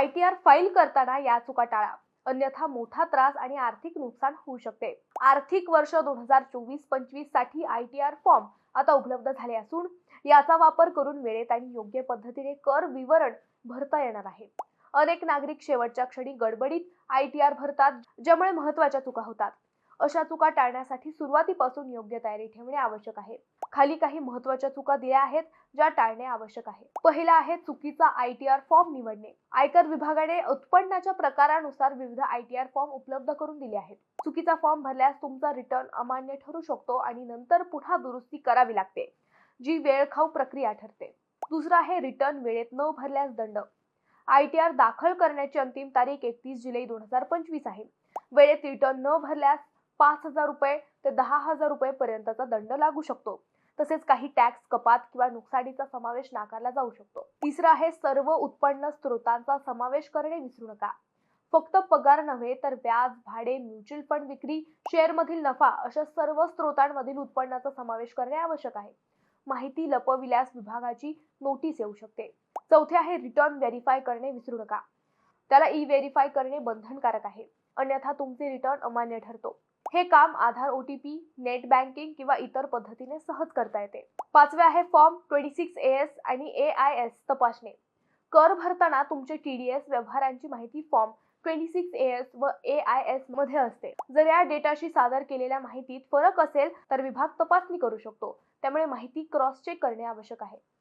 ITR file करताना या चुका टाळा, अन्यथा मोठा त्रास आणि आर्थिक नुकसान होऊ शकते। आर्थिक वर्ष 2024-25 साठी ITR फॉर्म आता उपलब्ध झाले असून याचा वापर करून वेळेत आणि योग्य पद्धतीने कर विवरण भरता येणार आहे। अनेक नागरिक शेवटच्या क्षणी गडबडीत ITR भरतात, ज्यामुळे महत्त्वाच्या चुका होतात। अशा चुका टाळण्यासाठी सुरुवातीपासून योग्य तयारी ठेवणे आवश्यक आहे। खाली काही महत्त्वाच्या चुका दिल्या आहेत ज्या टाळणे आवश्यक आहे। पहिला आहे चुकीचा ITR फॉर्म निवडणे। आयकर विभागाने उत्पन्नाच्या प्रकारानुसार विविध ITR फॉर्म उपलब्ध करून दिले आहेत। चुकीचा फॉर्म भरल्यास तुमचा रिटर्न अमान्य ठरू शकतो आणि नंतर पुन्हा दुरुस्ती करावी लागते, जी वेळखाऊ प्रक्रिया ठरते। दुसरा आहे रिटर्न वेळेत न भरल्यास दंड। ITR दाखल करण्याची अंतिम तारीख 31 जुलै 2025 आहे। वेळेत रिटर्न न भरल्यास 5,000 रुपये ते 10,000 रुपये पर्यंतचा दंड लागू शकतो। तसेच काही टॅक्स कपात किंवा नुकसानीचा समावेश नाकारला जाऊ शकतो। तिसरा आहे सर्व उत्पन्न स्रोतांचा समावेश करणे विसरू नका। फक्त पगार नव्हे तर व्याज, भाडे, म्युच्युअल फंड विक्री, शेअरमधील नफा अशा सर्व स्रोतांमधील उत्पन्नाचा समावेश करणे आवश्यक आहे। माहिती लपविल्यास विभागाची नोटीस येऊ शकते। चौथे आहे रिटर्न व्हेरीफाय करणे विसरू नका। त्याला ई-व्हेरीफाय करणे बंधनकारक आहे, अन्यथा तुमचे रिटर्न अमान्य ठरतो। हे काम आधार OTP, नेट बँकिंग किंवा इतर पद्धतीने सहज करता येते। पाचवे आहे फॉर्म 26AS आणि AIS तपासणे। कर भरताना तुमचे TDS व्यवहारांची माहिती फॉर्म 26AS व AIS मध्ये असते। जर या डेटाशी सादर केलेल्या माहितीत फरक असेल तर विभाग तपासणी करू शकतो, त्यामुळे माहिती क्रॉस चेक करणे आवश्यक आहे।